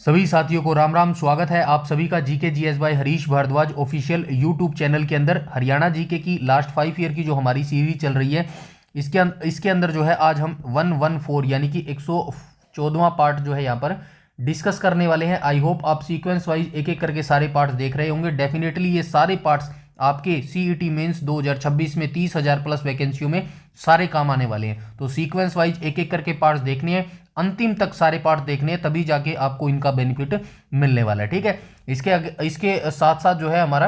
सभी साथियों को राम राम। स्वागत है आप सभी का GK GS by Harish Bhardwaj official YouTube channel के अंदर। हरियाणा जीके की लास्ट 5 ईयर की जो हमारी सीरीज चल रही है इसके अंदर जो है आज हम 114 यानी कि 114वां पार्ट जो है यहाँ पर डिस्कस करने वाले हैं। आई होप आप सीक्वेंस वाइज एक एक करके सारे पार्ट्स देख रहे होंगे। डेफिनेटली ये सारे पार्ट्स आपके सीईटी मेंस 2026 में 30,000 प्लस वैकेंसियों में सारे काम आने वाले हैं। तो सीक्वेंस वाइज एक एक करके पार्ट्स देखने हैं, अंतिम तक सारे पार्ट देखने हैं, तभी जाके आपको इनका बेनिफिट मिलने वाला है। ठीक है, इसके साथ साथ जो है हमारा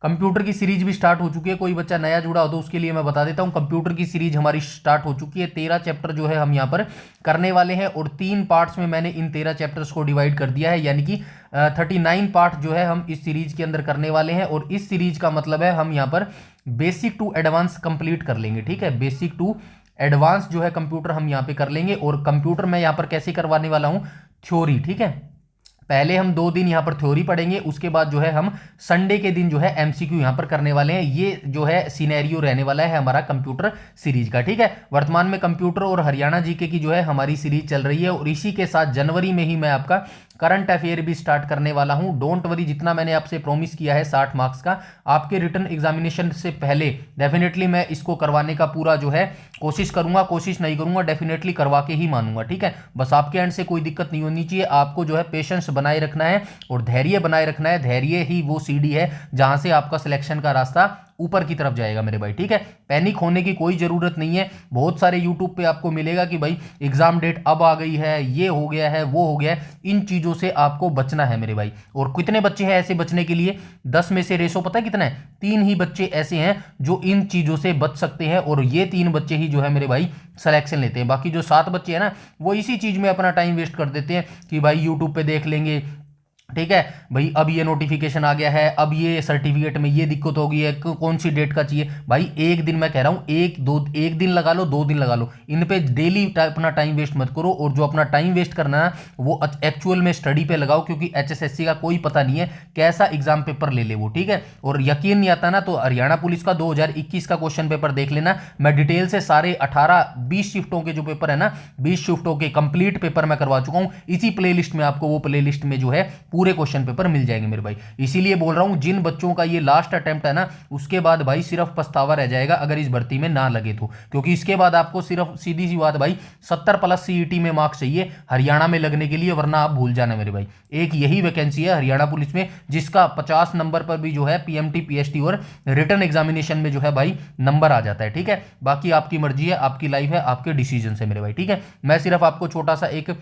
कंप्यूटर की सीरीज भी स्टार्ट हो चुकी है। कोई बच्चा नया जुड़ा हो तो उसके लिए मैं बता देता हूं, कंप्यूटर की सीरीज हमारी स्टार्ट हो चुकी है। 13 चैप्टर जो है हम यहाँ पर करने वाले हैं और 3 पार्ट्स में मैंने इन 13 चैप्टर्स को डिवाइड कर दिया है, यानी कि 39 पार्ट जो है हम इस सीरीज के अंदर करने वाले हैं। और इस सीरीज का मतलब है हम यहाँ पर बेसिक टू एडवांस कंप्लीट कर लेंगे। ठीक है, बेसिक टू एडवांस जो है कंप्यूटर हम यहाँ पे कर लेंगे। और कंप्यूटर मैं यहाँ पर कैसे करवाने वाला हूँ, थ्योरी। ठीक है, पहले हम 2 दिन यहाँ पर थ्योरी पढ़ेंगे, उसके बाद जो है हम संडे के दिन जो है एमसीक्यू यहाँ पर करने वाले हैं। ये जो है सिनेरियो रहने वाला है हमारा कंप्यूटर सीरीज का। ठीक है, वर्तमान में कंप्यूटर और हरियाणा जीके की जो है हमारी सीरीज चल रही है और इसी के साथ जनवरी में ही मैं आपका करंट अफेयर भी स्टार्ट करने वाला हूं। डोंट वरी, जितना मैंने आपसे प्रॉमिस किया है 60 मार्क्स का आपके रिटर्न एग्जामिनेशन से पहले डेफिनेटली मैं इसको करवाने का पूरा जो है कोशिश करूंगा। कोशिश नहीं करूंगा, डेफिनेटली करवा के ही मानूंगा। ठीक है, बस आपके एंड से कोई दिक्कत नहीं होनी चाहिए। आपको जो है पेशेंस बनाए रखना है और धैर्य बनाए रखना है। धैर्य ही वो सीढ़ी है जहां से आपका सिलेक्शन का रास्ता ऊपर की तरफ जाएगा मेरे भाई। ठीक है, पैनिक होने की कोई जरूरत नहीं है। बहुत सारे यूट्यूब पे आपको मिलेगा कि भाई एग्जाम डेट अब आ गई है, ये हो गया है, वो हो गया है। इन चीजों से आपको बचना है मेरे भाई। और कितने बच्चे हैं ऐसे बचने के लिए? 10 में से रेशो पता है कितना है? 3 ही बच्चे ऐसे हैं जो इन चीजों से बच सकते हैं और ये 3 बच्चे ही जो है मेरे भाई सिलेक्शन लेते हैं। बाकी जो 7 बच्चे हैं ना, वो इसी चीज में अपना टाइम वेस्ट कर देते हैं कि भाई यूट्यूब पे देख लेंगे। ठीक है भाई, अब ये नोटिफिकेशन आ गया है, अब ये सर्टिफिकेट में ये दिक्कत हो गई है, कौन सी डेट का चाहिए। भाई एक दिन, मैं कह रहा हूं एक दिन लगा लो, 2 दिन लगा लो, इन पे डेली अपना टाइम वेस्ट मत करो। और जो अपना टाइम वेस्ट करना है वो एक्चुअल में स्टडी पे लगाओ, क्योंकि एचएसएससी का कोई पता नहीं है कैसा एग्जाम पेपर ले ले वो। ठीक है, और यकीन नहीं आता ना तो हरियाणा पुलिस का 2021 का क्वेश्चन पेपर देख लेना। मैं डिटेल से सारे 18-20 शिफ्टों के जो पेपर है ना, 20 शिफ्टों के कंप्लीट पेपर मैं करवा चुका हूं। इसी प्ले लिस्ट में आपको वो प्ले लिस्ट में जो है पूरे क्वेश्चन पेपर मिल जाएंगे मेरे भाई। इसीलिए बोल रहा हूं, जिन बच्चों का ये लास्ट अटेम्प्ट है ना, उसके बाद भाई सिर्फ पछतावा रह जाएगा अगर इस भर्ती में ना लगे तो। क्योंकि इसके बाद आपको सिर्फ सीधी सी बात भाई 70 प्लस सीईटी में मार्क्स चाहिए हरियाणा में लगने के लिए, वरना आप भूल जाना मेरे भाई। एक यही वैकेंसी है हरियाणा पुलिस में जिसका 50 नंबर पर भी जो है पीएमटी पीएसटी और रिटर्न एग्जामिनेशन में जो है भाई नंबर आ जाता है। ठीक है, बाकी आपकी मर्जी है, आपकी लाइफ है, आपके डिसीजन है मेरे भाई। ठीक है, मैं सिर्फ आपको छोटा सा एक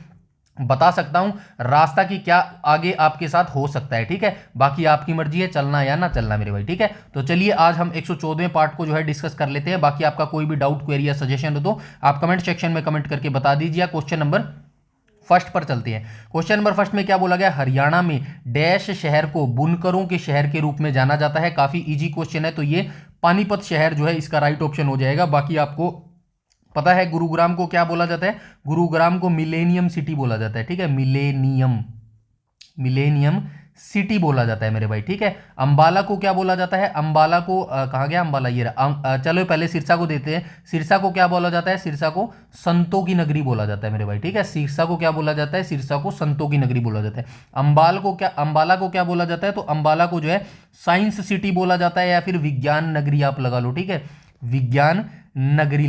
बता सकता हूं रास्ता की क्या आगे आपके साथ हो सकता है। ठीक है, बाकी आपकी मर्जी है चलना या ना चलना मेरे भाई। ठीक है, तो चलिए आज हम 114वें पार्ट को जो है डिस्कस कर लेते हैं। बाकी आपका कोई भी डाउट, क्वेरी या सजेशन हो तो आप कमेंट सेक्शन में कमेंट करके बता दीजिए। क्वेश्चन नंबर फर्स्ट पर चलते हैं। क्वेश्चन नंबर फर्स्ट में क्या बोला गया? हरियाणा में डैश शहर को बुनकरों के शहर के रूप में जाना जाता है। काफी इजी क्वेश्चन है, तो ये पानीपत शहर जो है इसका राइट ऑप्शन हो जाएगा। बाकी आपको पता है गुरुग्राम को क्या बोला जाता है? गुरुग्राम को मिलेनियम सिटी बोला जाता है। ठीक है, मिलेनियम सिटी बोला जाता है मेरे भाई। ठीक है, अंबाला को क्या बोला जाता है? अंबाला को कहाँ गया अंबाला? ये रहा। चलो पहले सिरसा को देते हैं। सिरसा को क्या बोला जाता है? सिरसा को संतों की नगरी बोला जाता है मेरे भाई। ठीक है, सिरसा को क्या बोला जाता है? सिरसा को संतों की नगरी बोला जाता है। अंबाला को क्या बोला जाता है? तो अंबाला को जो है साइंस सिटी बोला जाता है या फिर विज्ञान नगरी आप लगा लो। ठीक है, विज्ञान नगरी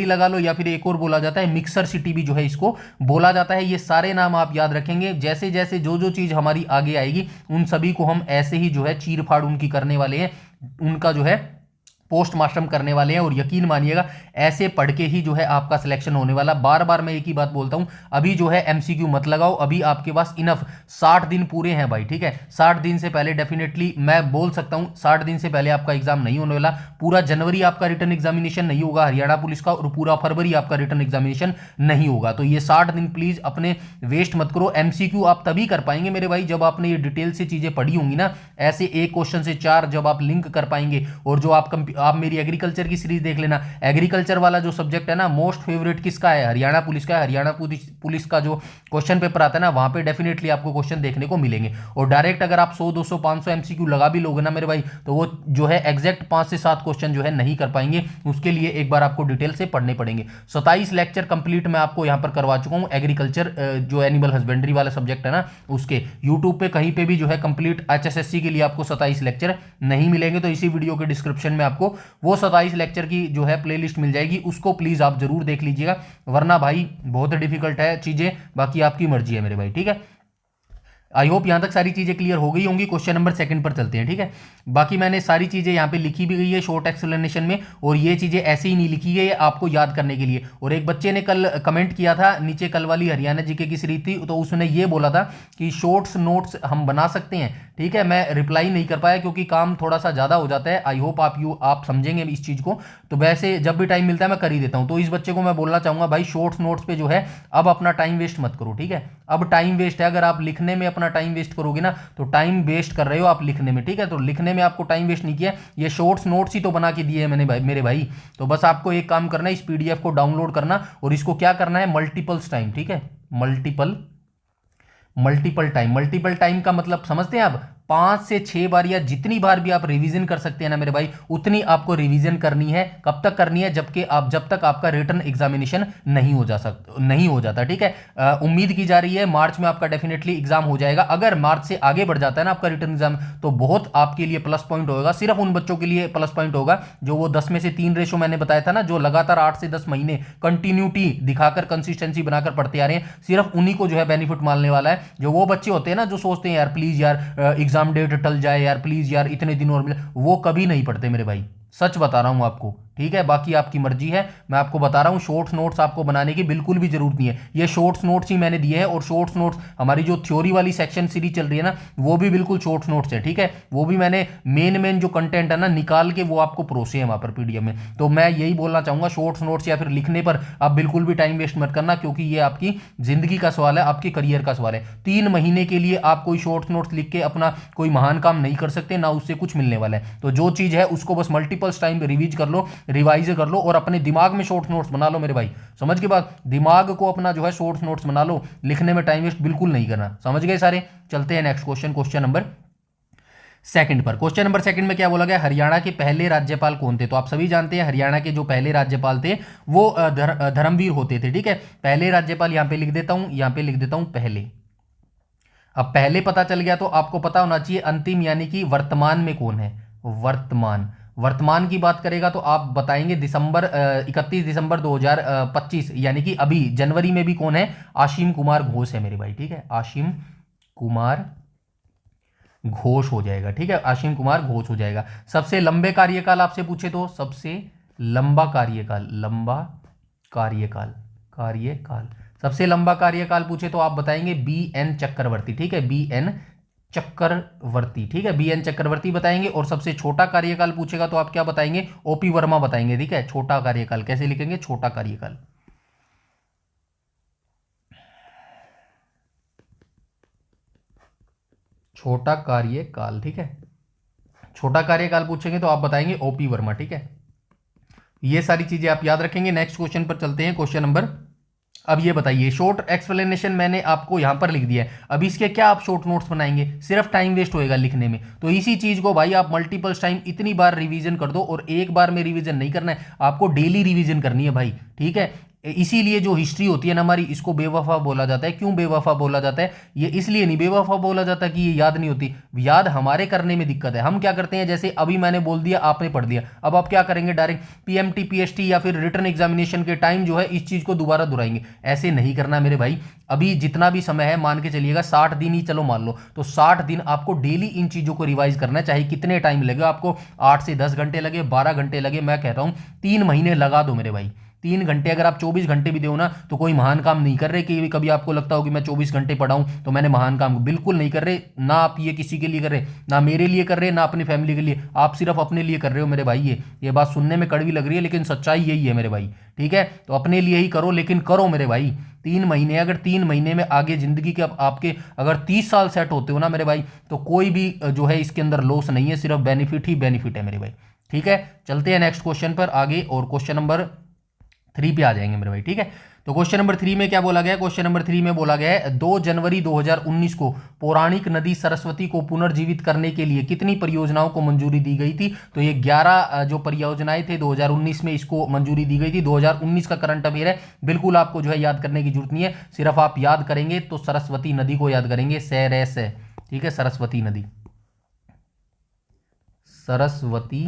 लगा लो या फिर एक और बोला जाता है मिक्सर सिटी भी जो है इसको बोला जाता है। ये सारे नाम आप याद रखेंगे। जैसे जैसे जो चीज हमारी आगे आएगी उन सभी को हम ऐसे ही जो है चीर फाड़ उनकी करने वाले हैं, उनका जो है पोस्टमार्टम करने वाले हैं। और यकीन मानिएगा ऐसे पढ़ के ही जो है आपका सिलेक्शन होने वाला। बार बार मैं एक ही बात बोलता हूं, अभी जो है एमसीक्यू मत लगाओ, अभी आपके पास इनफ 60 दिन पूरे हैं भाई। ठीक है, 60 दिन से पहले डेफिनेटली मैं बोल सकता हूं 60 दिन से पहले आपका एग्जाम नहीं होने वाला। पूरा जनवरी आपका रिटर्न एग्जामिनेशन नहीं होगा हरियाणा पुलिस का, और पूरा फरवरी आपका रिटर्न एग्जामिनेशन नहीं होगा। तो ये 60 दिन प्लीज अपने वेस्ट मत करो। एमसीक्यू आप तभी कर पाएंगे मेरे भाई जब आपने ये डिटेल से चीजें पढ़ी होंगी ना। ऐसे एक क्वेश्चन से 4 जब आप लिंक कर पाएंगे और जो आप आप मेरी एग्रीकल्चर की सीरीज देख लेना, एग्रीकल्चर वाला जो सब्जेक्ट है ना मोस्ट फेवरेट किसका है, हरियाणा पुलिस का है। हरियाणा पुलिस का जो क्वेश्चन पेपर आता है ना वहां पे डेफिनेटली आपको क्वेश्चन देखने को मिलेंगे। और डायरेक्ट अगर आप 100 200 500 एमसीक्यू लगा भी लोगे ना मेरे भाई, तो वो जो है एग्जैक्ट 5 से 7 क्वेश्चन जो है नहीं कर पाएंगे, उसके लिए एक बार आपको डिटेल से पढ़ने पड़ेंगे। 27 लेक्चर कंप्लीट मैं आपको यहां पर करवा चुका हूं एग्रीकल्चर जो एनिमल हस्बेंड्री वाला सब्जेक्ट है ना उसके। यूट्यूब पे कहीं पे भी जो है कंप्लीट HSSC के लिए आपको 27 लेक्चर नहीं मिलेंगे, तो इसी वीडियो के डिस्क्रिप्शन में आपको वो 27 लेक्चर की जो है प्लेलिस्ट मिल जाएगी, उसको प्लीज आप जरूर देख लीजिएगा, वरना भाई बहुत डिफिकल्ट है चीजें। बाकी आपकी मर्जी है मेरे भाई, ठीक है। आई होप यहां तक सारी चीजें क्लियर हो गई होंगी। क्वेश्चन नंबर 2 पर चलते हैं, ठीक है। बाकी मैंने सारी चीजें यहां पे लिखी भी गई है शॉर्ट एक्सप्लेनेशन में, और ये चीजें ऐसे ही नहीं लिखी गई है आपको याद करने के लिए। और एक बच्चे ने कल कमेंट किया था नीचे, कल वाली हरियाणा जीके की सीरीज थी, तो उसने ये बोला था कि शॉर्ट्स नोट्स हम बना सकते हैं, ठीक है। मैं रिप्लाई नहीं कर पाया क्योंकि काम थोड़ा सा ज्यादा हो जाता है। आई होप आप समझेंगे इस चीज को, तो वैसे जब भी टाइम मिलता है मैं कर ही देता हूं। तो इस बच्चे को मैं बोलना चाहूंगा भाई शॉर्ट्स नोट्स पे जो है अब अपना टाइम वेस्ट मत करो, ठीक है। अब टाइम वेस्ट है, अगर आप लिखने में अपना टाइम वेस्ट करोगे ना तो टाइम वेस्ट कर रहे हो आप लिखने में, ठीक है। तो लिखने में आपको टाइम वेस्ट नहीं किया, ये शॉर्ट्स नोट्स ही तो बना के दिए हैं मैंने भाई मेरे भाई। तो बस आपको एक काम करना है, इस PDF को डाउनलोड करना और इसको क्या करना है मल्टीपल्स टाइम, ठीक है। मल्टीपल टाइम का मतलब समझते हैं आप, 5 से 6 बार या जितनी बार भी आप रिवीजन कर सकते हैं ना मेरे भाई, उतनी आपको रिवीजन करनी है। कब तक करनी है, जब तक आपका रिटन एग्जामिनेशन नहीं हो जाता, ठीक है। उम्मीद की जा रही है मार्च में आपका डेफिनेटली एग्जाम हो जाएगा। अगर मार्च से आगे बढ़ जाता है ना आपका रिटन एग्जाम, तो बहुत आपके लिए प्लस पॉइंट होगा। सिर्फ उन बच्चों के लिए प्लस पॉइंट होगा जो वो 10 में से 3 रेशो मैंने बताया था ना, जो लगातार 8 से 10 महीने कंटिन्यूटी दिखाकर कंसिस्टेंसी बनाकर पढ़ते आ रहे हैं, सिर्फ उन्हीं को जो है बेनिफिट मिलने वाला है। जो वो बच्चे होते हैं ना जो सोचते हैं यार प्लीज यार एग्जाम डेट टल जाए यार, प्लीज यार इतने दिन और मिले, वो कभी नहीं पढ़ते मेरे भाई, सच बता रहा हूं आपको, ठीक है। बाकी आपकी मर्जी है, मैं आपको बता रहा हूं शॉर्ट्स नोट्स आपको बनाने की बिल्कुल भी जरूरत नहीं है। ये शॉर्ट्स नोट्स ही मैंने दिए हैं, और शॉर्ट्स नोट्स हमारी जो थ्योरी वाली सेक्शन सीरीज चल रही है ना वो भी बिल्कुल शॉर्ट्स नोट्स है, ठीक है। वो भी मैंने मेन जो कंटेंट है ना निकाल के वो आपको परोसे हैं वहां पर PDF में। तो मैं यही बोलना चाहूंगा शॉर्ट्स नोट्स या फिर लिखने पर आप बिल्कुल भी टाइम वेस्ट मत करना, क्योंकि ये आपकी जिंदगी का सवाल है, आपके करियर का सवाल है। 3 महीने के लिए आप कोई शॉर्ट्स नोट्स लिख के अपना कोई महान काम नहीं कर सकते, ना उससे कुछ मिलने वाला है। तो जो चीज है उसको बस मल्टीपल्स टाइम रिवाइज कर लो और अपने दिमाग में शॉर्ट्स नोट्स बना लो मेरे भाई। समझ के बाद दिमाग को अपना जो है शॉर्ट्स नोट्स बना लो, लिखने में टाइम वेस्ट बिल्कुल नहीं करना, समझ गए सारे। चलते हैं नेक्स्ट क्वेश्चन नंबर 2 पर। क्वेश्चन नंबर 2 में क्या बोला गया, हरियाणा के पहले राज्यपाल कौन थे। तो आप सभी जानते हैं हरियाणा के जो पहले राज्यपाल थे वो धर्मवीर होते थे, ठीक है। पहले राज्यपाल यहां पे लिख देता हूं पहले। अब पहले पता चल गया तो आपको पता होना चाहिए अंतिम यानी कि वर्तमान में कौन है। वर्तमान की बात करेगा तो आप बताएंगे 31 दिसंबर 2025 यानी कि अभी जनवरी में भी कौन है, आशीम कुमार घोष है मेरे भाई, ठीक है। आशीम कुमार घोष हो जाएगा, ठीक है। आशीम कुमार घोष हो जाएगा। सबसे लंबे कार्यकाल आपसे पूछे तो सबसे लंबा कार्यकाल सबसे लंबा कार्यकाल पूछे तो आप बताएंगे BN चक्रवर्ती, ठीक है। BN चक्रवर्ती, ठीक है। BN चक्रवर्ती बताएंगे। और सबसे छोटा कार्यकाल पूछेगा तो आप क्या बताएंगे, OP वर्मा बताएंगे, ठीक है। छोटा कार्यकाल कैसे लिखेंगे, छोटा कार्यकाल, ठीक है। छोटा कार्यकाल पूछेंगे तो आप बताएंगे OP वर्मा, ठीक है। ये सारी चीजें आप याद रखेंगे। नेक्स्ट क्वेश्चन पर चलते हैं, क्वेश्चन नंबर, अब ये बताइए शॉर्ट एक्सप्लेनेशन मैंने आपको यहां पर लिख दिया है, अब इसके क्या आप शॉर्ट नोट्स बनाएंगे, सिर्फ टाइम वेस्ट होएगा लिखने में। तो इसी चीज को भाई आप मल्टीपल्स टाइम इतनी बार रिवीजन कर दो, और एक बार में रिवीजन नहीं करना है, आपको डेली रिवीजन करनी है भाई, ठीक है। इसीलिए जो हिस्ट्री होती है ना हमारी, इसको बेवफा बोला जाता है। क्यों बेवफा बोला जाता है, ये इसलिए नहीं बेवफा बोला जाता कि ये याद नहीं होती, याद हमारे करने में दिक्कत है। हम क्या करते हैं, जैसे अभी मैंने बोल दिया आपने पढ़ दिया, अब आप क्या करेंगे डायरेक्ट PMT PST या फिर रिटन एग्जामिनेशन के टाइम जो है इस चीज को दोबारा दोहराएंगे। ऐसे नहीं करना मेरे भाई। अभी जितना भी समय है मान के चलिएगा 60 दिन ही चलो मान लो, तो 60 दिन आपको डेली इन चीजों को रिवाइज करना है, चाहे कितने टाइम लगे आपको, 8 से 10 घंटे लगे, 12 घंटे लगे, मैं कहता हूं 3 महीने लगा दो मेरे भाई। 3 घंटे, अगर आप 24 घंटे भी दो ना तो कोई महान काम नहीं कर रहे। कि कभी आपको लगता हो कि मैं 24 घंटे पढ़ाऊं तो मैंने महान काम, बिल्कुल नहीं कर रहे। ना आप ये किसी के लिए कर रहे, ना मेरे लिए कर रहे, ना अपनी फैमिली के लिए, आप सिर्फ अपने लिए कर रहे हो मेरे भाई। ये बात सुनने में कड़वी लग रही है लेकिन सच्चाई यही है मेरे भाई, ठीक है। तो अपने लिए ही करो, लेकिन करो मेरे भाई। 3 महीने, अगर 3 महीने में आगे जिंदगी के आपके अगर 30 साल सेट होते हो ना मेरे भाई, तो कोई भी जो है इसके अंदर लॉस नहीं है, सिर्फ बेनिफिट ही बेनिफिट है मेरे भाई। ठीक है, चलते हैं नेक्स्ट क्वेश्चन पर आगे और क्वेश्चन नंबर 3 पे आ जाएंगे मेरे भाई। ठीक है, तो क्वेश्चन नंबर 3 में क्या बोला गया है? क्वेश्चन नंबर 3 में बोला गया है 2 जनवरी 2019 को पौराणिक नदी सरस्वती को पुनर्जीवित करने के लिए कितनी परियोजनाओं को मंजूरी दी गई थी? तो ये 11 जो परियोजनाएं थे 2019 में इसको मंजूरी दी गई थी। 2019 का करंट अफेयर है, बिल्कुल आपको जो है याद करने की जरूरत नहीं है, सिर्फ आप याद करेंगे तो सरस्वती नदी को याद करेंगे, सैरेस है। ठीक है, सरस्वती नदी, सरस्वती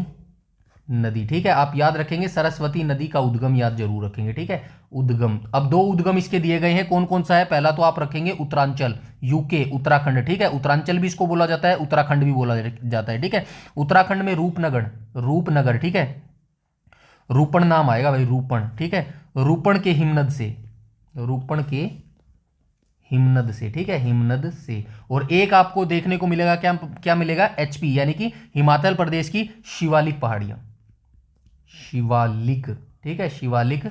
नदी। ठीक है, आप याद रखेंगे सरस्वती नदी का उद्गम याद जरूर रखेंगे। ठीक है, उद्गम। अब 2 उद्गम इसके दिए गए हैं, कौन कौन सा है? पहला तो आप रखेंगे उत्तरांचल, यूके, उत्तराखंड। ठीक है, उत्तरांचल भी इसको बोला जाता है, उत्तराखंड भी बोला जाता है। ठीक है, उत्तराखंड में रूपनगर, रूपनगर। ठीक है, रूपण नाम आएगा भाई, रूपण। ठीक है, रूपण के हिमनद से, रूपण के हिमनद से। ठीक है, हिमनद से। और एक आपको देखने को मिलेगा, क्या क्या मिलेगा? एचपी, यानी कि हिमाचल प्रदेश की शिवालिक पहाड़ियां, शिवालिक। ठीक है, शिवालिक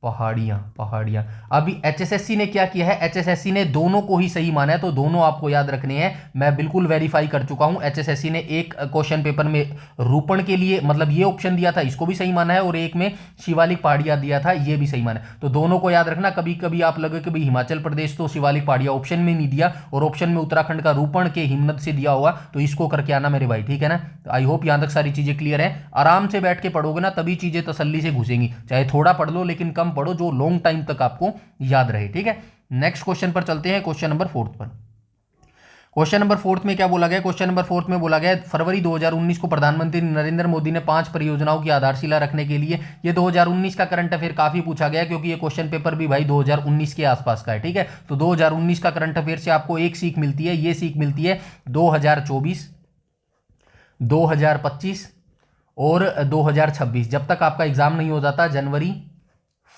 पहाड़ियां, पहाड़ियां। अभी एचएसएससी ने क्या किया है? एचएसएससी ने दोनों को ही सही माना है, तो दोनों आपको याद रखने हैं। मैं बिल्कुल वेरीफाई कर चुका हूं। एचएसएससी ने एक क्वेश्चन पेपर में रूपण के लिए मतलब ये ऑप्शन दिया था, इसको भी सही माना है, और एक में शिवालिक पहाड़ियां दिया था, ये भी सही माना है। तो दोनों को याद रखना। कभी कभी आप लगे कि भाई हिमाचल प्रदेश तो शिवालिक पहाड़ियां ऑप्शन में नहीं दिया और ऑप्शन में उत्तराखंड का रूपण के हिमनद से दिया होगा, तो इसको करके आना मेरे भाई। ठीक है ना, तो आई होप यहां तक सारी चीजें क्लियर है। आराम से बैठ के पढ़ोगे ना, तभी चीजें तसल्ली से घुसेंगी। चाहे थोड़ा पढ़ लो, लेकिन कम पढ़ो, जो लॉन्ग टाइम तक आपको याद रहे। ठीक है, नेक्स्ट क्वेश्चन पर चलते हैं, क्वेश्चन नंबर 4 पर। क्वेश्चन नंबर 4 में क्या बोला गया? क्वेश्चन नंबर 4 में बोला गया फरवरी 2019 को प्रधानमंत्री नरेंद्र मोदी ने 5 परियोजनाओं की आधारशिला रखने के लिए, ये 2019 का करंट अफेयर काफी पूछा गया, क्योंकि ये क्वेश्चन पेपर भी भाई 2019 के आसपास का है। ठीक है, तो 2019 का करंट अफेयर से आपको एक सीख मिलती है, ये सीख मिलती है 2024, 2025 और 2026, जब तक आपका एग्जाम नहीं हो जाता जनवरी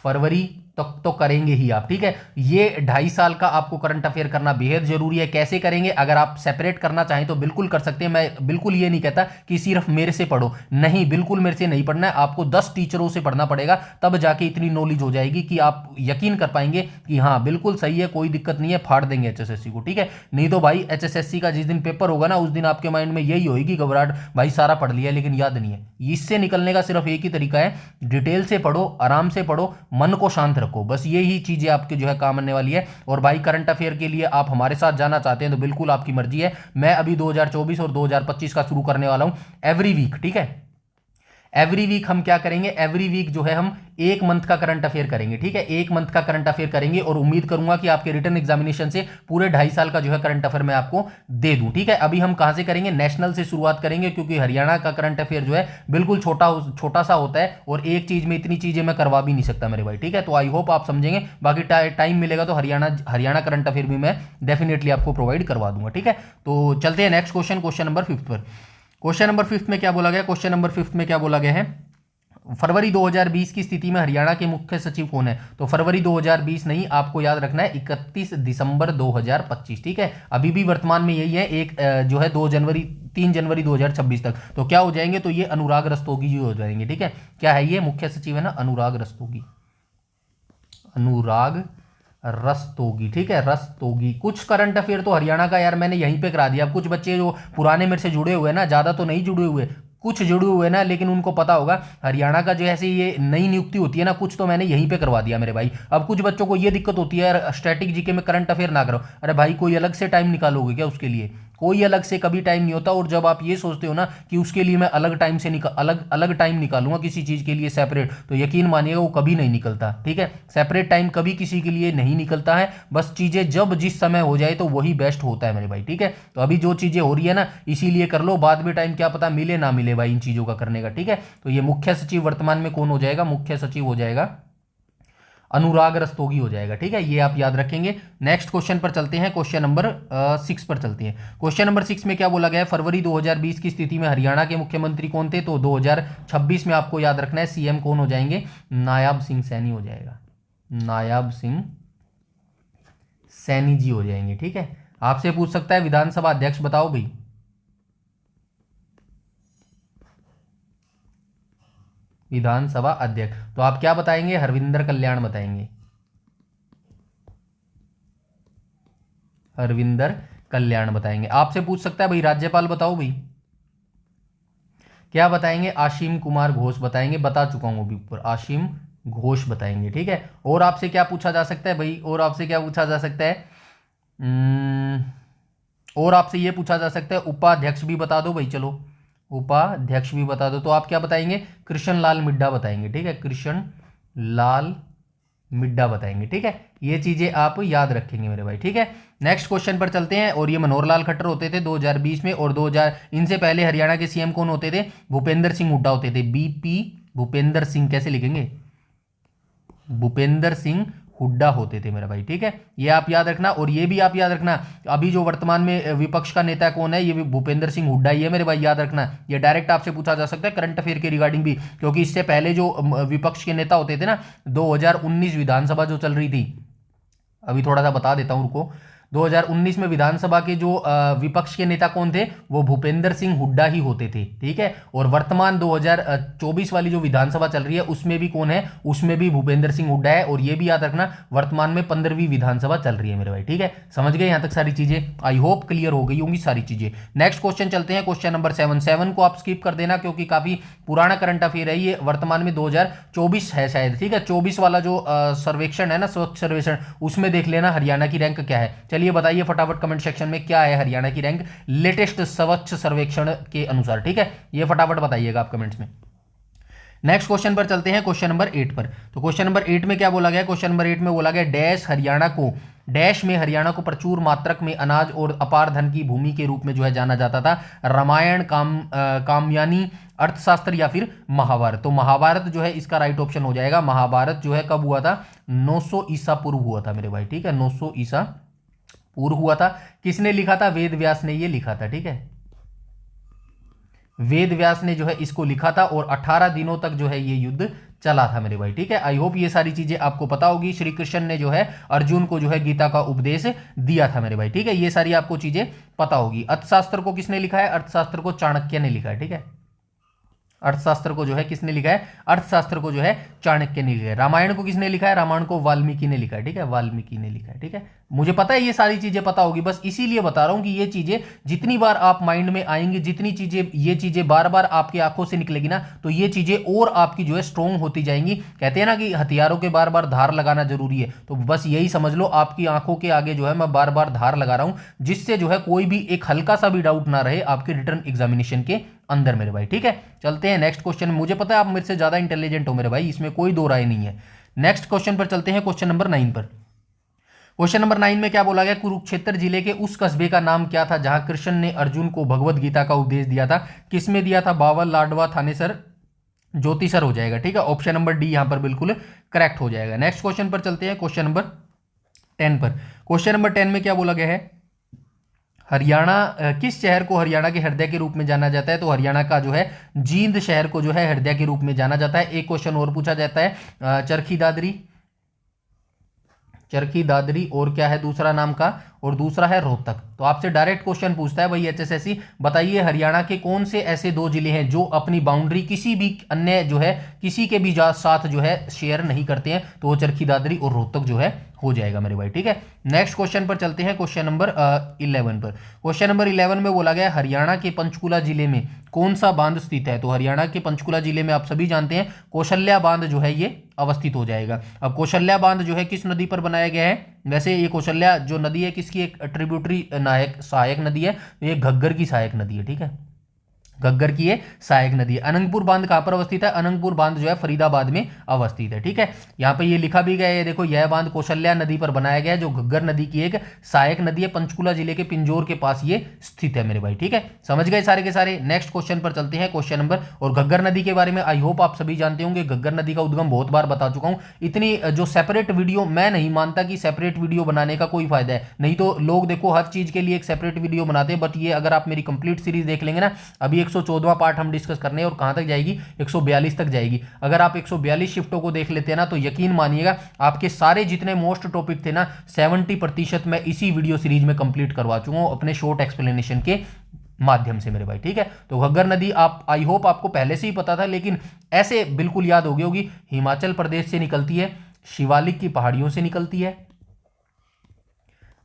फरवरी तक तो करेंगे ही आप। ठीक है, ये 2.5 साल का आपको करंट अफेयर करना बेहद जरूरी है। कैसे करेंगे? अगर आप सेपरेट करना चाहें तो बिल्कुल कर सकते हैं। मैं बिल्कुल ये नहीं कहता कि सिर्फ मेरे से पढ़ो, नहीं, बिल्कुल मेरे से नहीं पढ़ना है, आपको 10 टीचरों से पढ़ना पड़ेगा, तब जाके इतनी नॉलेज हो जाएगी कि आप यकीन कर पाएंगे कि हाँ बिल्कुल सही है, कोई दिक्कत नहीं है, फाड़ देंगे एचएसएससी को। ठीक है, नहीं तो भाई एचएसएससी का जिस दिन पेपर होगा ना, उस दिन आपके माइंड में यही होगी घबराहट, भाई सारा पढ़ लिया लेकिन याद नहीं है। इससे निकलने का सिर्फ एक ही तरीका है, डिटेल से पढ़ो, आराम से पढ़ो, मन को शांत रखो, बस यही चीजें आपके जो है काम आने वाली है। और भाई करंट अफेयर के लिए आप हमारे साथ जाना चाहते हैं तो बिल्कुल आपकी मर्जी है। मैं अभी 2024 और 2025 का शुरू करने वाला हूं एवरी वीक। ठीक है, एवरी वीक हम क्या करेंगे? एवरी वीक जो है हम 1 मंथ का करंट अफेयर करेंगे। ठीक है, 1 मंथ का करंट अफेयर करेंगे, और उम्मीद करूंगा कि आपके रिटन एग्जामिनेशन से पूरे 2.5 साल का जो है करंट अफेयर मैं आपको दे दूं। ठीक है, अभी हम कहां से करेंगे? नेशनल से शुरुआत करेंगे, क्योंकि हरियाणा का करंट अफेयर जो है बिल्कुल छोटा सा होता है, और एक चीज में इतनी चीजें मैं करवा भी नहीं सकता मेरे भाई। ठीक है, तो आई होप आप समझेंगे। बाकी टाइम मिलेगा तो हरियाणा करंट अफेयर भी मैं डेफिनेटली आपको प्रोवाइड करवा दूंगा। ठीक है, तो चलते हैं नेक्स्ट क्वेश्चन, क्वेश्चन नंबर 5 पर। क्वेश्चन नंबर 5 में क्या बोला गया? क्वेश्चन नंबर 5 में क्या बोला गया है? फरवरी 2020 की स्थिति में हरियाणा के मुख्य सचिव कौन है? तो फरवरी 2020 नहीं, आपको याद रखना है 31 दिसंबर 2025। ठीक है, अभी भी वर्तमान में यही है, एक जो है 3 जनवरी 2026 तक तो क्या हो जाएंगे? तो ये अनुराग रस्तोगी जी हो जाएंगे। ठीक है, क्या है ये? मुख्य सचिव है ना, अनुराग रस्तोगी, अनुराग रस्तोगी। ठीक है, रस्तोगी। कुछ करंट अफेयर तो हरियाणा का यार मैंने यहीं पे करा दिया। कुछ बच्चे जो पुराने मेरे से जुड़े हुए ना, ज्यादा तो नहीं जुड़े हुए, कुछ जुड़े हुए ना, लेकिन उनको पता होगा हरियाणा का जो ऐसे ये नई नियुक्ति होती है ना, कुछ तो मैंने यहीं पे करवा दिया मेरे भाई। अब कुछ बच्चों को ये दिक्कत होती है यार, स्टैटिक जीके में करंट अफेयर ना करो। अरे भाई कोई अलग से टाइम निकालोगे क्या उसके लिए? कोई अलग से कभी टाइम नहीं होता। और जब आप ये सोचते हो ना कि उसके लिए मैं अलग टाइम से अलग अलग टाइम निकालूंगा किसी चीज के लिए सेपरेट, तो यकीन मानिएगा वो कभी नहीं निकलता। ठीक है, सेपरेट टाइम कभी किसी के लिए नहीं निकलता है। बस चीजें जब जिस समय हो जाए तो वही बेस्ट होता है मेरे भाई। ठीक है, तो अभी जो चीजें हो रही है ना, इसीलिए कर लो, बाद में टाइम क्या पता मिले ना मिले भाई इन चीजों का करने का। ठीक है, तो ये मुख्य सचिव वर्तमान में कौन हो जाएगा? मुख्य सचिव हो जाएगा अनुराग रस्तोगी हो जाएगा। ठीक है, ये आप याद रखेंगे। नेक्स्ट क्वेश्चन पर चलते हैं, क्वेश्चन नंबर 6 पर चलते हैं। क्वेश्चन नंबर 6 में क्या बोला गया है? फरवरी 2020 की स्थिति में हरियाणा के मुख्यमंत्री कौन थे? तो 2026 में आपको याद रखना है सीएम कौन हो जाएंगे? नायाब सिंह सैनी हो जाएगा, नायाब सिंह सैनी जी हो जाएंगे। ठीक है, आपसे पूछ सकता है विधानसभा अध्यक्ष बताओ भाई। विधानसभा अध्यक्ष तो आप क्या बताएंगे? हरविंदर कल्याण बताएंगे, हरविंदर कल्याण बताएंगे। आपसे पूछ सकता है भाई राज्यपाल बताओ भाई। क्या बताएंगे? आशीम कुमार घोष बताएंगे, बता चुका हूँ अभी ऊपर, आशीम घोष बताएंगे। ठीक है, और आपसे क्या पूछा जा सकता है भाई? और आपसे क्या पूछा जा सकता है? और आपसे ये पूछा जा सकता है उपाध्यक्ष भी बता दो भाई, चलो उपाध्यक्ष भी बता दो। तो आप क्या बताएंगे? कृष्ण लाल मिड्ढा बताएंगे। ठीक है, कृष्ण लाल मिड्ढा बताएंगे। ठीक है, ये चीजें आप याद रखेंगे मेरे भाई। ठीक है, नेक्स्ट क्वेश्चन पर चलते हैं। और ये मनोहर लाल खट्टर होते थे 2020 में, और 2000 इनसे पहले हरियाणा के सीएम कौन होते थे? भूपेंद्र सिंह हुड्डा होते थे। बीपी भूपेंद्र सिंह कैसे लिखेंगे? भूपेंद्र सिंह हुड्डा होते थे मेरा भाई। ठीक है, ये आप याद रखना। और ये भी आप याद रखना, अभी जो वर्तमान में विपक्ष का नेता कौन है? ये भी भूपेंद्र सिंह हुड्डा ही है मेरे भाई, याद रखना। ये डायरेक्ट आपसे पूछा जा सकता है करंट अफेयर के रिगार्डिंग भी, क्योंकि इससे पहले जो विपक्ष के नेता होते थे ना, 2019 विधानसभा जो चल रही थी, अभी थोड़ा सा बता देता हूं, रुको। 2019 में विधानसभा के जो विपक्ष के नेता कौन थे? वो भूपेंद्र सिंह हुड्डा ही होते थे। ठीक है, और वर्तमान 2024 वाली जो विधानसभा चल रही है उसमें भी कौन है? उसमें भी भूपेंद्र सिंह हुड्डा है। और ये भी याद रखना, वर्तमान में 15वीं विधानसभा चल रही है मेरे भाई। ठीक है, समझ गए यहां तक सारी चीजें? आई होप क्लियर हो गई होंगी सारी चीजें। नेक्स्ट क्वेश्चन चलते हैं, क्वेश्चन नंबर 7 को आप स्किप कर देना, क्योंकि काफी पुराना करंट अफेयर है ये, वर्तमान में 2024 है शायद। ठीक है, 24 वाला जो सर्वेक्षण है ना, स्वच्छ सर्वेक्षण, उसमें देख लेना हरियाणा की रैंक क्या है। चलिए बताइए फटाफट कमेंट सेक्शन में, क्या है हरियाणा की रैंक लेटेस्ट स्वच्छ सर्वेक्षण के अनुसार। ठीक है, ये फटाफट बताइएगा आप कमेंट्स में। नेक्स्ट क्वेश्चन पर चलते हैं, क्वेश्चन नंबर 8 पर। तो क्वेश्चन नंबर 8 में क्या बोला गया? क्वेश्चन नंबर 8 में बोला गया डैश में हरियाणा को प्रचुर मात्रक में अनाज और अपार धन की भूमि के रूप में जो है जाना जाता था। रामायण, कामयानी, अर्थशास्त्र या फिर महाभारत? तो महाभारत जो है इसका राइट ऑप्शन हो जाएगा। महाभारत जो है कब हुआ था? 900 ईसा पूर्व हुआ था मेरे भाई। ठीक है, 900 ईसा पूर्व हुआ था। किसने लिखा था? वेद व्यास ने ये लिखा था। ठीक है, वेद व्यास ने जो है इसको लिखा था, और 18 दिनों तक जो है ये युद्ध चला था मेरे भाई। ठीक है, आई होप ये सारी चीजें आपको पता होगी। श्री कृष्ण ने जो है अर्जुन को जो है गीता का उपदेश दिया था मेरे भाई। ठीक है, ये सारी आपको चीजें पता होगी। अर्थशास्त्र को किसने लिखा है? अर्थशास्त्र को चाणक्य ने लिखा है। ठीक है, अर्थशास्त्र को जो है किसने लिखा है? अर्थशास्त्र को जो है चाणक्य ने लिखा है। रामायण को किसने लिखा है? रामायण को वाल्मीकि ने लिखा है। ठीक है, वाल्मीकि ने लिखा है। ठीक है, मुझे पता है ये सारी चीजें पता होगी, बस इसीलिए बता रहा हूं कि ये चीजें जितनी बार आप माइंड में आएंगी, जितनी चीजें ये चीजें बार बार आपकी आंखों से निकलेगी ना, तो ये चीजें और आपकी जो है स्ट्रोंग होती जाएंगी। कहते हैं ना कि हथियारों के बार बार धार लगाना जरूरी है, तो बस यही समझ लो, आपकी आंखों के आगे जो है मैं बार बार धार लगा रहा हूं, जिससे जो है कोई भी एक हल्का सा भी डाउट ना रहे आपके रिटर्न एग्जामिनेशन के अंदर मेरे भाई। ठीक है, चलते हैं नेक्स्ट क्वेश्चन। मुझे पता है आप मेरे से ज्यादा इंटेलिजेंट हो मेरे भाई, इसमें कोई दो राय नहीं है। नेक्स्ट क्वेश्चन पर चलते हैं, क्वेश्चन नंबर 9 पर। क्वेश्चन नंबर 9 में क्या बोला गया? कुरुक्षेत्र जिले के उस कस्बे का नाम क्या था जहां कृष्ण ने अर्जुन को भगवत गीता का उपदेश दिया था? किसमें दिया था? बावल, लाडवा, थानेसर, ज्योतिसर हो जाएगा। ठीक है, ऑप्शन नंबर डी यहां पर बिल्कुल करेक्ट हो जाएगा। नेक्स्ट क्वेश्चन पर चलते हैं, क्वेश्चन नंबर 10 पर। क्वेश्चन नंबर 10 में क्या बोला गया है? हरियाणा, किस शहर को हरियाणा के हृदय के रूप में जाना जाता है? तो हरियाणा का जो है जींद शहर को जो है हृदय के रूप में जाना जाता है। एक क्वेश्चन और पूछा जाता है, चरखी दादरी और क्या है दूसरा नाम का? और दूसरा है रोहतक। तो आपसे डायरेक्ट क्वेश्चन पूछता है भाई एचएसएससी, बताइए हरियाणा के कौन से ऐसे दो जिले हैं जो अपनी बाउंड्री किसी भी अन्य जो है किसी के भी साथ जो है शेयर नहीं करते हैं? तो वो चरखी दादरी और रोहतक जो है हो जाएगा मेरे भाई। ठीक है, नेक्स्ट क्वेश्चन पर चलते हैं, क्वेश्चन नंबर 11 पर। क्वेश्चन नंबर 11 में बोला गया हरियाणा के पंचकुला जिले में कौन सा बांध स्थित है? तो हरियाणा के पंचकुला जिले में आप सभी जानते हैं कौशल्या बांध जो है ये अवस्थित हो जाएगा। अब कौशल्या बांध जो है किस नदी पर बनाया गया है? वैसे ये कौशल्या जो नदी है किसकी एक ट्रिब्यूटरी सहायक नदी है? ये घग्गर की सहायक नदी है। ठीक है, घग्गर की ये सहायक नदी है। अनंगपुर बांध कहां पर अवस्थित है? अनंगपुर बांध जो है फरीदाबाद में अवस्थित है। ठीक है, यहां पे ये लिखा भी गया है, देखो यह बांध कौशल्या नदी पर बनाया गया है, जो घग्गर नदी की एक सहायक नदी है, पंचकुला जिले के पिंजौर के पास ये स्थित है मेरे भाई। ठीक है, समझ गए सारे के सारे। नेक्स्ट क्वेश्चन पर चलते हैं, क्वेश्चन नंबर, और घग्गर नदी के बारे में आई होप आप सभी जानते होंगे। घग्गर नदी का उद्गम बहुत बार बता चुका हूं, इतनी जो सेपरेट वीडियो, मैं नहीं मानता कि सेपरेट वीडियो बनाने का कोई फायदा है, नहीं तो लोग देखो हर चीज के लिए एक सेपरेट वीडियो बनाते हैं, बट ये अगर आप मेरी कंप्लीट सीरीज देख लेंगे ना, अभी 114वां पार्ट डिस्कस करने, और कहां तक जाएगी? 142 तक जाएगी। अगर आप 142 शिफ्टों को देख लेते हैं ना, तो यकीन मानिएगा आपके सारे जितने मोस्ट टॉपिक थे ना 70% मैं इसी वीडियो सीरीज में कंप्लीट करवा चुका हूं अपने शॉर्ट एक्सप्लेनेशन के माध्यम से मेरे भाई। ठीक है, तो घग्गर नदी आप आई होप आपको पहले से ही पता था, लेकिन ऐसे बिल्कुल याद हो गई होगी। हिमाचल प्रदेश से निकलती है, शिवालिक की पहाड़ियों से निकलती है,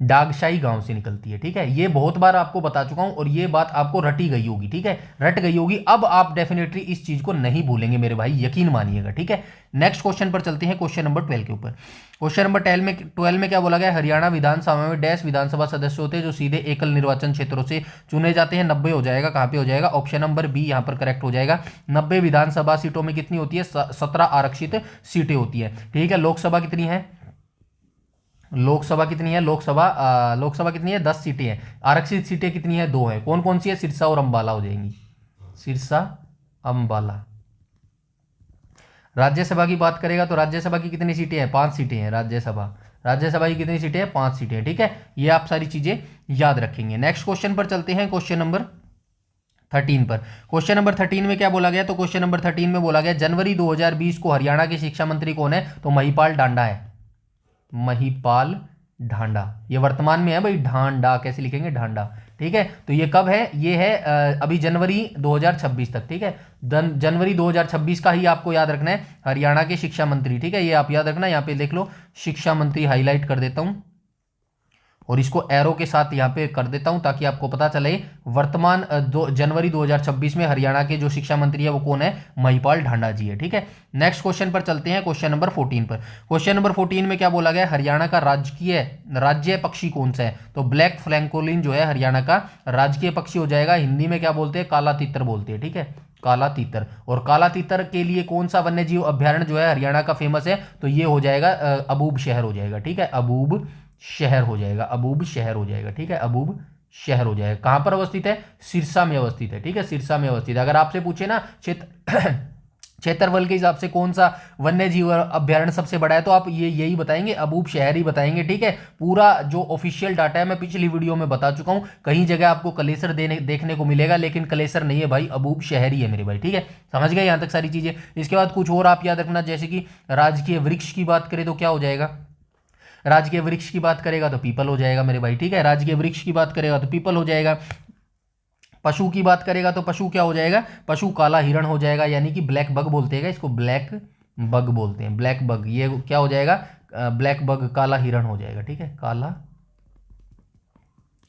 डागशाई गांव से निकलती है। ठीक है, ये बहुत बार आपको बता चुका हूं और ये बात आपको रटी गई होगी। ठीक है, रट गई होगी, अब आप डेफिनेटली इस चीज को नहीं भूलेंगे मेरे भाई, यकीन मानिएगा। ठीक है, नेक्स्ट क्वेश्चन पर चलते हैं, क्वेश्चन नंबर 12 के ऊपर। क्वेश्चन नंबर 12 में क्या बोला गया? हरियाणा विधानसभा में डैश विधानसभा सदस्य होते हैं जो सीधे एकल निर्वाचन क्षेत्रों से चुने जाते हैं। 90 हो जाएगा, कहां पे हो जाएगा? ऑप्शन नंबर बी यहां पर करेक्ट हो जाएगा। 90 विधानसभा सीटों में कितनी होती है? 17 आरक्षित सीटें होती है। ठीक है, लोकसभा कितनी है? लोकसभा कितनी है? लोकसभा कितनी है? 10 सीटें हैं। आरक्षित सीटें कितनी है? 2 है। कौन कौन सी है? सिरसा और अंबाला हो जाएंगी, सिरसा अंबाला। राज्यसभा की बात करेगा तो राज्यसभा की कितनी सीटें हैं? 5 सीटें हैं। राज्यसभा की कितनी सीटें हैं? 5 सीटें हैं। ठीक है, ये आप सारी चीजें याद रखेंगे। नेक्स्ट क्वेश्चन पर चलते हैं, क्वेश्चन नंबर 13 पर। क्वेश्चन नंबर 13 में क्या बोला गया? तो क्वेश्चन नंबर 13 में बोला गया जनवरी 2020 को हरियाणा के शिक्षा मंत्री कौन है? तो महिपाल ढांडा है, महिपाल ढांडा। ये वर्तमान में है भाई, ढांडा कैसे लिखेंगे? ढांडा। ठीक है, तो ये कब है? ये है अभी जनवरी 2026 तक। ठीक है, जनवरी 2026 का ही आपको याद रखना है, हरियाणा के शिक्षा मंत्री। ठीक है, ये आप याद रखना, यहाँ पे देख लो शिक्षा मंत्री हाईलाइट कर देता हूं और इसको एरो के साथ यहाँ पे कर देता हूं ताकि आपको पता चले वर्तमान जनवरी 2026 में हरियाणा के जो शिक्षा मंत्री है वो कौन है? महिपाल ढांडा जी है। ठीक है, नेक्स्ट क्वेश्चन पर चलते हैं, क्वेश्चन नंबर 14 पर। क्वेश्चन नंबर 14 में क्या बोला गया? हरियाणा का राज्य पक्षी कौन सा है? तो ब्लैक फ्लैंकोलिन जो है हरियाणा का राजकीय पक्षी हो जाएगा। हिंदी में क्या बोलते हैं? काला तीतर बोलते हैं। ठीक है, काला तीतर। और काला तीतर के लिए कौन सा वन्य जीव अभ्यारण्य जो है हरियाणा का फेमस है? तो ये हो जाएगा अबूब शहर हो जाएगा। ठीक है, अबूब शहर हो जाएगा, अबूब शहर हो जाएगा। ठीक है, अबूब शहर हो जाएगा। कहां पर अवस्थित है? सिरसा में अवस्थित है। ठीक है, सिरसा में अवस्थित है। अगर आपसे पूछे ना क्षेत्रफल के हिसाब से कौन सा वन्य जीव अभ्यारण्य सबसे बड़ा है, तो आप यही बताएंगे, अबूब शहर ही बताएंगे। ठीक है, पूरा जो ऑफिशियल डाटा है मैं पिछली वीडियो में बता चुका हूं। कहीं जगह आपको कलेसर देखने को मिलेगा, लेकिन कलेसर नहीं है भाई, अबूब शहर ही है मेरे भाई। ठीक है, समझ गए यहां तक सारी चीजें? इसके बाद कुछ और आप याद रखना, जैसे कि राजकीय वृक्ष की बात करें तो क्या हो जाएगा? राजकीय वृक्ष की बात करेगा तो पीपल हो जाएगा मेरे भाई। ठीक है, राजकीय वृक्ष की बात करेगा तो पीपल हो जाएगा। पशु की बात करेगा तो पशु क्या हो जाएगा? पशु काला हिरण हो जाएगा, यानी कि ब्लैक बग बोलते हैं, इसको ब्लैक बग बोलते हैं, ब्लैक बग। ये क्या हो जाएगा? ब्लैक बग, काला हिरण हो जाएगा। ठीक है,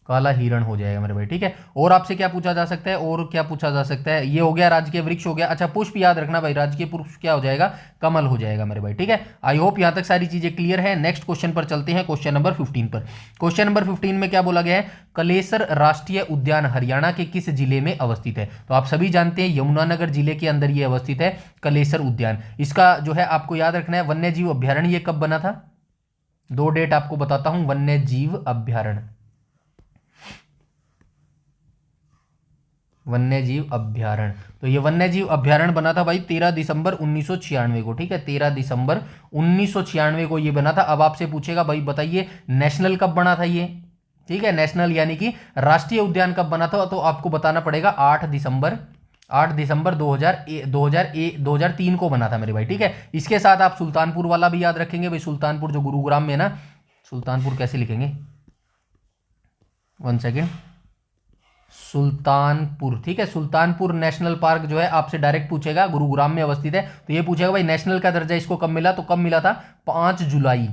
काला हिरण हो जाएगा मेरे भाई। ठीक है, और आपसे क्या पूछा जा सकता है? और क्या पूछा जा सकता है? ये हो गया, राजकीय वृक्ष हो गया। अच्छा, पुष्प याद रखना भाई, राजकीय पुष्प क्या हो जाएगा? कमल हो जाएगा मेरे भाई। ठीक है, आई होप यहां तक सारी चीजें क्लियर है। नेक्स्ट क्वेश्चन पर चलते हैं, क्वेश्चन नंबर 15 पर। क्वेश्चन नंबर 15 में क्या बोला गया है? कलेसर राष्ट्रीय उद्यान हरियाणा के किस जिले में अवस्थित है? तो आप सभी जानते हैं यमुनानगर जिले के अंदर ये अवस्थित है, कलेसर उद्यान। इसका जो है आपको याद रखना है, वन्य जीव अभ्यारण्य ये कब बना था? 2 डेट आपको बताता हूं। वन्य जीव अभ्यारण्य, वन्य जीव अभ्यारण्य, तो ये वन्य जीव अभ्यारण्य बना था भाई 13 दिसंबर 1996 को। ठीक है, 13 दिसंबर 1996 को ये बना था। अब आपसे पूछेगा भाई बताइए नेशनल कब बना था ये? ठीक है, नेशनल यानी कि राष्ट्रीय उद्यान कब बना था? तो आपको बताना पड़ेगा 8 दिसंबर 2003 को बना था मेरे भाई। ठीक है, इसके साथ आप सुल्तानपुर वाला भी याद रखेंगे भाई, सुल्तानपुर जो गुरुग्राम में है ना, सुल्तानपुर कैसे लिखेंगे? 1 सेकेंड, सुल्तानपुर। ठीक है, सुल्तानपुर नेशनल पार्क जो है आपसे डायरेक्ट पूछेगा, गुरुग्राम में अवस्थित है, तो ये पूछेगा भाई नेशनल का दर्जा इसको कब मिला? तो कब मिला था? 5 जुलाई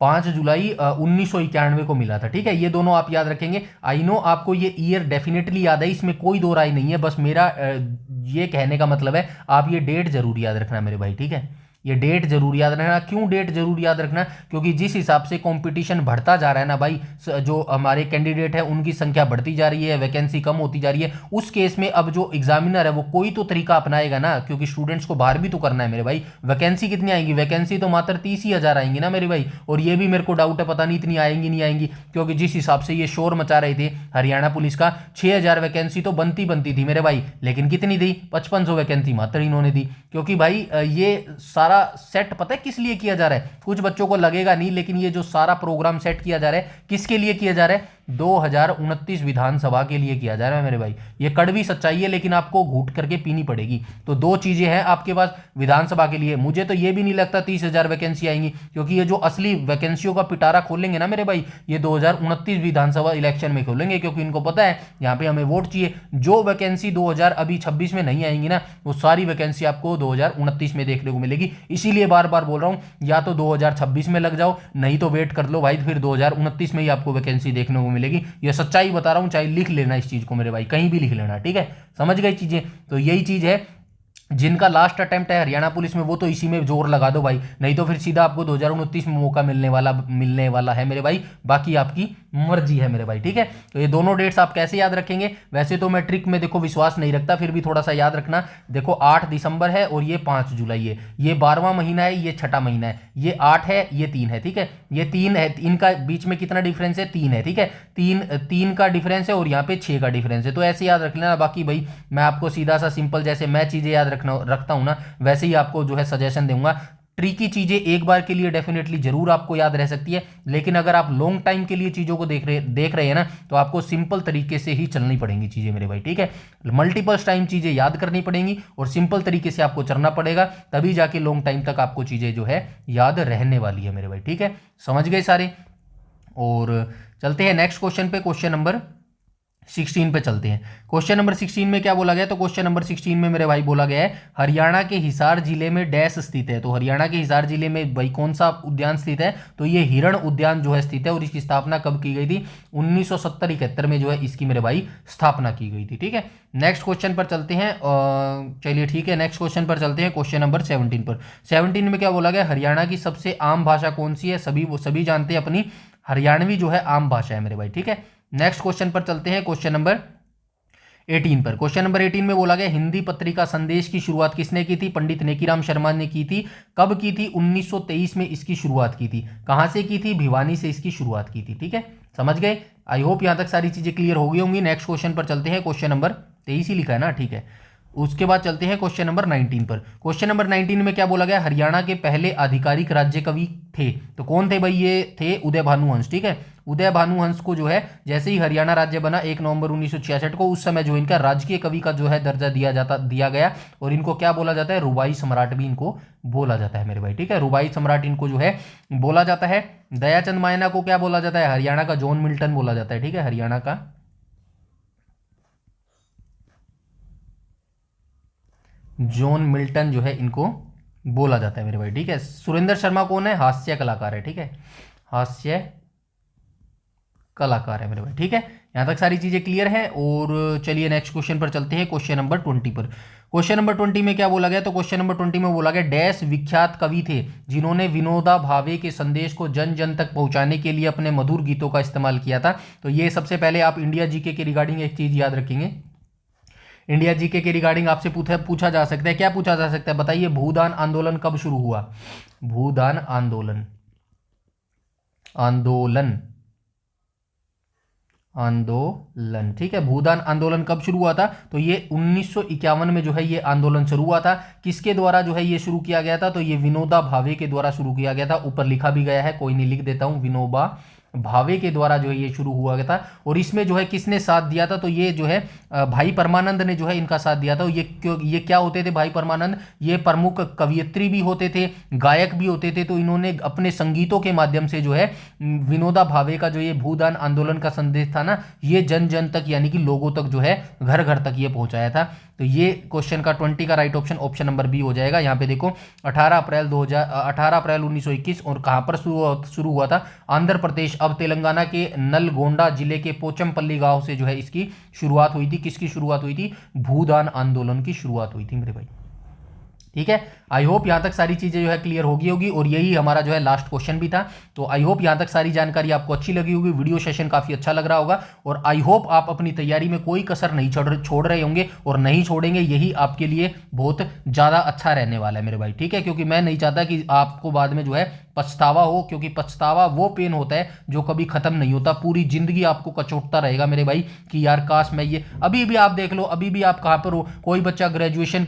1991 को मिला था। ठीक है, ये दोनों आप याद रखेंगे। आई नो आपको ये ईयर डेफिनेटली याद है, इसमें कोई दो राय नहीं है, बस मेरा ये कहने का मतलब है आप ये डेट जरूर याद रखना मेरे भाई। ठीक है, ये डेट जरूर याद रखना। क्यों डेट जरूर याद रखना? क्योंकि जिस हिसाब से कंपटीशन बढ़ता जा रहा है ना भाई, जो हमारे कैंडिडेट है उनकी संख्या बढ़ती जा रही है, वैकेंसी कम होती जा रही है, उस केस में अब जो एग्जामिनर है वो कोई तो तरीका अपनाएगा ना, क्योंकि स्टूडेंट्स को बाहर भी तो करना है मेरे भाई। वैकेंसी कितनी आएंगी? वैकेंसी तो मात्र 30,000 आएंगी ना मेरे भाई, और ये भी मेरे को डाउट है, पता नहीं इतनी आएंगी नहीं आएंगी, क्योंकि जिस हिसाब से ये शोर मचा रहे थे हरियाणा पुलिस का, 6,000 वैकेंसी तो बनती थी मेरे भाई, लेकिन कितनी दी? 5500 वैकेंसी मात्र इन्होंने दी। क्योंकि भाई ये सारा सेट पता है किस लिए किया जा रहा है? कुछ बच्चों को लगेगा नहीं, लेकिन ये जो सारा प्रोग्राम सेट किया जा रहा है किसके लिए किया जा रहा है? 2029 विधानसभा के लिए किया जा रहा है मेरे भाई। ये कड़वी सच्चाई है, लेकिन आपको घूट करके पीनी पड़ेगी। तो दो चीजें हैं आपके पास विधानसभा के लिए। मुझे तो ये भी नहीं लगता 30,000 वैकेंसी आएंगी, क्योंकि ये जो असली वैकेंसियों का पिटारा खोलेंगे ना मेरे भाई, ये 2029 विधानसभा इलेक्शन में खोलेंगे, क्योंकि इनको पता है यहाँ पे हमें वोट चाहिए। जो वैकेंसी 2026 में नहीं आएंगी ना, वो सारी वैकेंसी आपको 2029 में देखने को मिलेगी। इसीलिए बार बार बोल रहा हूं, या तो 2026 में लग जाओ, नहीं तो वेट कर लो भाई, फिर 2029 में ही आपको वैकेंसी देखने को मिलेगी। ये सच्चाई बता रहा हूं, चाहे लिख लेना इस चीज को मेरे भाई, कहीं भी लिख लेना, ठीक है, समझ गए चीजें। तो यही चीज है, जिनका लास्ट अटेम्प्ट है हरियाणा पुलिस में, वो तो इसी में जोर लगा दो भाई, नहीं तो फिर सीधा आपको 2029 में मौका मिलने वाला है मेरे भाई। बाकी आपकी मर्जी है मेरे भाई, ठीक है। तो ये दोनों डेट्स आप कैसे याद रखेंगे? वैसे तो मैं ट्रिक में देखो विश्वास नहीं रखता, फिर भी थोड़ा सा याद रखना। देखो 8 दिसंबर है और ये 5 जुलाई है, ये 12वां महीना है, ये 6ठा महीना है, ये 8 है, ये 3 है, ठीक है, ये 3 है, इनका बीच में कितना डिफरेंस है? 3 है, ठीक है, 3 का डिफरेंस है और यहाँ पे 6 का डिफरेंस है। तो ऐसे याद रख लेना। बाकी भाई मैं आपको सीधा सा सिंपल जैसे मैं चीजें याद रखता हूं ना, वैसे ही आपको जो है सजेशन दूंगा। ट्रिकी चीजें एक बार के लिए डेफिनेटली जरूर आपको याद रह सकती है, लेकिन अगर आप लॉन्ग टाइम के लिए चीजों को देख रहे हैं ना, तो आपको सिंपल तरीके से ही चलनी पड़ेंगी चीजें मेरे भाई, ठीक है। मल्टीपल टाइम चीजें याद करनी पड़ेंगी और सिंपल तरीके से आपको चलना पड़ेगा, तभी जाके लॉन्ग टाइम तक आपको चीजें जो है याद रहने वाली है मेरे भाई, ठीक है, समझ गए सारे। और चलते हैं नेक्स्ट क्वेश्चन पे, क्वेश्चन नंबर 16 पे चलते हैं। क्वेश्चन नंबर 16 में क्या बोला गया? तो क्वेश्चन नंबर 16 में मेरे भाई बोला गया है, हरियाणा के हिसार जिले में डैश स्थित है। तो हरियाणा के हिसार जिले में भाई कौन सा उद्यान स्थित है? तो ये हिरण उद्यान जो है स्थित है, और इसकी स्थापना कब की गई थी? 1970-71 में जो है इसकी मेरे भाई स्थापना की गई थी, ठीक है। नेक्स्ट क्वेश्चन पर चलते हैं, चलिए ठीक है, नेक्स्ट क्वेश्चन पर चलते हैं, क्वेश्चन नंबर 17 पर। 17 में क्या बोला गया? हरियाणा की सबसे आम भाषा कौन सी है? सभी जानते हैं, अपनी हरियाणवी जो है आम भाषा है मेरे भाई, ठीक है। नेक्स्ट क्वेश्चन पर चलते हैं, क्वेश्चन नंबर 18 पर। क्वेश्चन नंबर 18 में बोला गया, हिंदी पत्रिका संदेश की शुरुआत किसने की थी? पंडित नेकीराम शर्मा ने की थी। कब की थी? 1923 में इसकी शुरुआत की थी। कहां से की थी? भिवानी से इसकी शुरुआत की थी, ठीक है, समझ गए। आई होप यहां तक सारी चीजें क्लियर हो गई होंगी। नेक्स्ट क्वेश्चन पर चलते हैं, क्वेश्चन नंबर 23 ही लिखा है ना, ठीक है। उसके बाद चलते हैं क्वेश्चन नंबर 19 पर। क्वेश्चन नंबर 19 में क्या बोला गया? हरियाणा के पहले आधिकारिक राज्य कवि थे। तो कौन थे भाई? ये थे उदय भानुवंश, ठीक है। उदय भानुवंश को जो है जैसे ही हरियाणा राज्य बना 1 नवंबर 1966 को, उस समय जो इनका राजकीय कवि का जो है दर्जा दिया गया, और इनको क्या बोला जाता है? रुबाई सम्राट भी इनको बोला जाता है मेरे भाई, ठीक है। रुबाई सम्राट इनको जो है बोला जाता है। दयाचंद मायना को क्या बोला जाता है? हरियाणा का जॉन मिल्टन बोला जाता है, ठीक है, हरियाणा का जॉन मिल्टन जो है इनको बोला जाता है मेरे भाई, ठीक है। सुरेंद्र शर्मा कौन है? हास्य कलाकार है, ठीक है, हास्य कलाकार है मेरे भाई, ठीक है। यहां तक सारी चीजें क्लियर है। और चलिए नेक्स्ट क्वेश्चन पर चलते हैं, क्वेश्चन नंबर 20 पर। क्वेश्चन नंबर 20 में क्या बोला गया? तो क्वेश्चन नंबर 20 में बोला गया, डैश विख्यात कवि थे जिन्होंने विनोदा भावे के संदेश को जन जन तक पहुंचाने के लिए अपने मधुर गीतों का इस्तेमाल किया था। तो ये सबसे पहले आप इंडिया जीके के रिगार्डिंग एक चीज याद रखेंगे। इंडिया जीके के रिगार्डिंग आपसे पूछा जा सकता है, क्या पूछा जा सकता है? बताइए, भूदान आंदोलन कब शुरू हुआ? भूदान आंदोलन ठीक है, भूदान आंदोलन कब शुरू हुआ था? तो ये 1951 में जो है ये आंदोलन शुरू हुआ था। किसके द्वारा जो है ये शुरू किया गया था? तो ये विनोदा भावे के द्वारा शुरू किया गया था। ऊपर लिखा भी गया है, कोई नहीं, लिख देता हूं, विनोबा भावे के द्वारा जो है ये शुरू हुआ था। और इसमें जो है किसने साथ दिया था? तो ये जो है भाई परमानंद ने जो है इनका साथ दिया था। ये क्या होते थे भाई परमानंद? ये प्रमुख कवयित्री भी होते थे, गायक भी होते थे। तो इन्होंने अपने संगीतों के माध्यम से जो है विनोदा भावे का जो ये भूदान आंदोलन का संदेश था ना, ये जन जन तक यानी कि लोगों तक जो है घर घर तक ये पहुंचाया था। तो ये क्वेश्चन का 20 का राइट ऑप्शन नंबर बी हो जाएगा। यहाँ पे देखो 18 अप्रैल 1921। और कहाँ पर शुरू हुआ था? आंध्र प्रदेश, अब तेलंगाना के नलगोंडा जिले के पोचमपल्ली गांव से जो है इसकी शुरुआत हुई थी। किसकी शुरुआत हुई थी? भूदान आंदोलन की शुरुआत हुई थी मेरे भाई, ठीक है। आई होप यहां तक सारी चीजें जो है क्लियर होगी। और यही हमारा जो है लास्ट क्वेश्चन भी था। तो आई होप यहां तक सारी जानकारी आपको अच्छी लगी होगी, वीडियो सेशन काफी अच्छा लग रहा होगा। और आई होप आप अपनी तैयारी में कोई कसर नहीं छोड़ रहे होंगे और नहीं छोड़ेंगे। यही आपके लिए बहुत ज़्यादा अच्छा रहने वाला है मेरे भाई, ठीक है। क्योंकि मैं नहीं चाहता कि आपको बाद में जो है पछतावा हो, क्योंकि पछतावा वो पेन होता है जो कभी खत्म नहीं होता, पूरी जिंदगी आपको कचोटता रहेगा मेरे भाई कि यार काश मैं ये। अभी भी आप देख लो, अभी भी आप कहाँ पर हो, कोई बच्चा ग्रेजुएशन,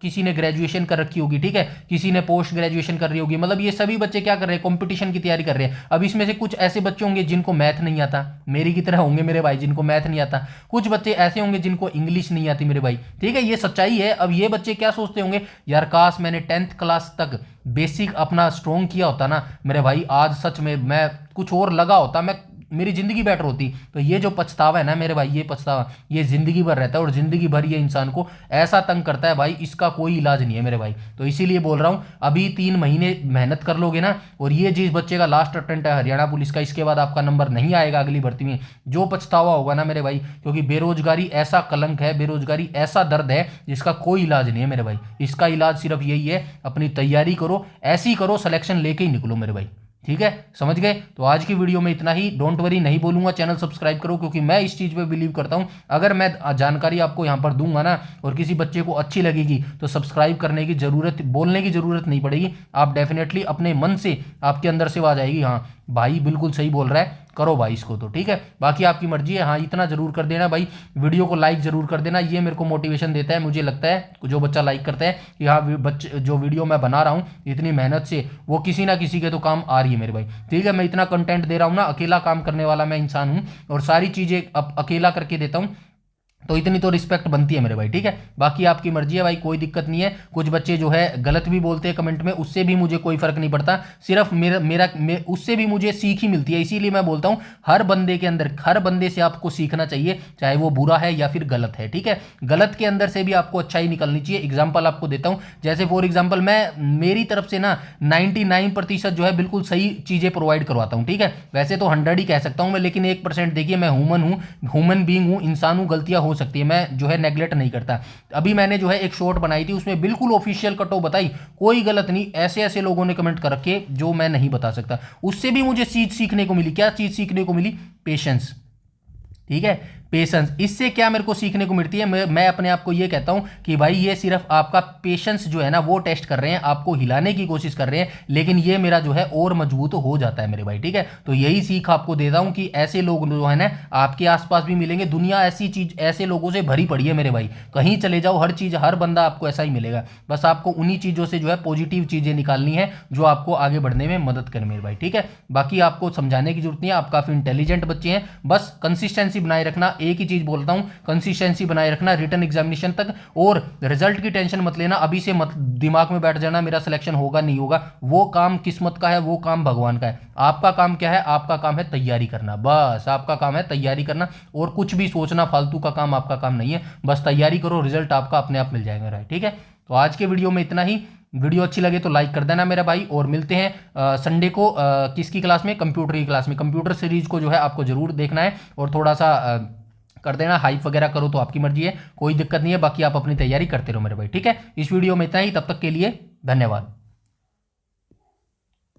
किसी ने ग्रेजुएशन कर रखी होगी, ठीक है, किसी ने पोस्ट ग्रेजुएशन कर रही होगी, मतलब ये सभी बच्चे क्या कर रहे हैं, कंपटीशन की तैयारी कर रहे हैं। अब इसमें से कुछ ऐसे बच्चे होंगे जिनको मैथ नहीं आता, मेरी की तरह होंगे मेरे भाई जिनको मैथ नहीं आता, कुछ बच्चे ऐसे होंगे जिनको इंग्लिश नहीं आती मेरे भाई, ठीक है, ये सच्चाई है। अब ये बच्चे क्या सोचते होंगे, यार काश मैंने 10th क्लास तक बेसिक अपना स्ट्रॉन्ग किया होता ना मेरे भाई, आज सच में मैं कुछ और लगा होता, मैं मेरी जिंदगी बेटर होती। तो ये जो पछतावा है ना मेरे भाई, ये पछतावा ये जिंदगी भर रहता है, और जिंदगी भर ये इंसान को ऐसा तंग करता है भाई, इसका कोई इलाज नहीं है मेरे भाई। तो इसीलिए बोल रहा हूँ, अभी 3 महीने मेहनत कर लोगे ना, और ये जिस बच्चे का लास्ट अटेम्प्ट है हरियाणा पुलिस का, इसके बाद आपका नंबर नहीं आएगा अगली भर्ती में, जो पछतावा होगा ना मेरे भाई, क्योंकि बेरोजगारी ऐसा कलंक है, बेरोजगारी ऐसा दर्द है जिसका कोई इलाज नहीं है मेरे भाई। इसका इलाज सिर्फ यही है, अपनी तैयारी करो, ऐसी करो सिलेक्शन लेके ही निकलो मेरे भाई, ठीक है, समझ गए। तो आज की वीडियो में इतना ही, डोंट वरी, नहीं बोलूंगा चैनल सब्सक्राइब करो, क्योंकि मैं इस चीज़ पे बिलीव करता हूं, अगर मैं जानकारी आपको यहां पर दूंगा ना और किसी बच्चे को अच्छी लगेगी तो सब्सक्राइब करने की जरूरत, बोलने की जरूरत नहीं पड़ेगी, आप डेफिनेटली अपने मन से, आपके अंदर से आवाज आएगी, हाँ भाई बिल्कुल सही बोल रहा है, करो भाई इसको, तो ठीक है। बाकी आपकी मर्जी है, हाँ इतना जरूर कर देना भाई, वीडियो को लाइक जरूर कर देना, ये मेरे को मोटिवेशन देता है, मुझे लगता है जो बच्चा लाइक करता है कि हाँ बच्चे जो वीडियो मैं बना रहा हूँ इतनी मेहनत से, वो किसी ना किसी के तो काम आ रही है मेरे भाई, ठीक है। मैं इतना कंटेंट दे रहा हूँ ना, अकेला काम करने वाला मैं इंसान हूँ, और सारी चीज़ें अकेला करके देता हूँ, तो इतनी तो रिस्पेक्ट बनती है मेरे भाई, ठीक है। बाकी आपकी मर्जी है भाई, कोई दिक्कत नहीं है। कुछ बच्चे जो है गलत भी बोलते हैं कमेंट में, उससे भी मुझे कोई फर्क नहीं पड़ता, सिर्फ उससे भी मुझे सीख ही मिलती है, इसीलिए मैं बोलता हूँ हर बंदे के अंदर, हर बंदे से आपको सीखना चाहिए, चाहे वो बुरा है या फिर गलत है, ठीक है। गलत के अंदर से भी आपको अच्छाई निकलनी चाहिए। एग्जाम्पल आपको देता हूँ, जैसे फॉर एग्जाम्पल मैं मेरी तरफ से ना 99% जो है बिल्कुल सही चीज़ें प्रोवाइड करवाता हूँ, ठीक है। वैसे तो 100 ही कह सकता हूँ मैं, लेकिन 1% देखिए, मैं ह्यूमन बींग हूँ, इंसान हूँ, गलतियाँ हो सकती है, मैं जो है नेगलेक्ट नहीं करता। अभी मैंने जो है एक शॉर्ट बनाई थी, उसमें बिल्कुल ऑफिशियल कटो बताई, कोई गलत नहीं, ऐसे ऐसे लोगों ने कमेंट कर रखे जो मैं नहीं बता सकता, उससे भी मुझे चीज सीखने को मिली। क्या चीज सीखने को मिली? पेशेंस, ठीक है, पेशेंस। इससे क्या मेरे को सीखने को मिलती है, मैं अपने आप को ये कहता हूं कि भाई ये सिर्फ आपका पेशेंस जो है ना वो टेस्ट कर रहे हैं, आपको हिलाने की कोशिश कर रहे हैं, लेकिन ये मेरा जो है और मजबूत हो जाता है मेरे भाई, ठीक है। तो यही सीख आपको देता हूं कि ऐसे लोग जो है ना आपके आसपास भी मिलेंगे, दुनिया ऐसी चीज, ऐसे लोगों से भरी पड़ी है मेरे भाई, कहीं चले जाओ हर चीज, हर बंदा आपको ऐसा ही मिलेगा, बस आपको उन्हीं चीजों से जो है पॉजिटिव चीजें निकालनी है जो आपको आगे बढ़ने में मदद करे मेरे भाई, ठीक है। बाकी आपको समझाने की जरूरत नहीं है, आप काफी इंटेलिजेंट बच्चे हैं, बस कंसिस्टेंसी बनाए रखना, एक ही चीज बोलता हूं, कंसिस्टेंसी बनाए रखना रिटर्न एग्जामिनेशन तक, और रिजल्ट की टेंशन मत लेना, अभी से मत दिमाग में बैठ जाना मेरा सिलेक्शन होगा नहीं होगा, वो काम किस्मत का है, वो काम भगवान का है। आपका काम क्या है? आपका काम है तैयारी करना, बस आपका काम है तैयारी करना, और कुछ भी सोचना फालतू का काम आपका काम नहीं है, बस तैयारी करो, रिजल्ट आपका अपने आप मिल जाएगा, राइट, ठीक है। तो आज के वीडियो में इतना ही, वीडियो अच्छी लगे तो लाइक कर देना मेरा भाई, और मिलते हैं संडे को किसकी क्लास में? कंप्यूटर की क्लास में। कंप्यूटर सीरीज को जो है आपको जरूर देखना है, और थोड़ा सा कर देना, हाइप वगैरह करो तो आपकी मर्जी है, कोई दिक्कत नहीं है, बाकी आप अपनी तैयारी करते रहो मेरे भाई, ठीक है। इस वीडियो में इतना ही, तब तक के लिए धन्यवाद।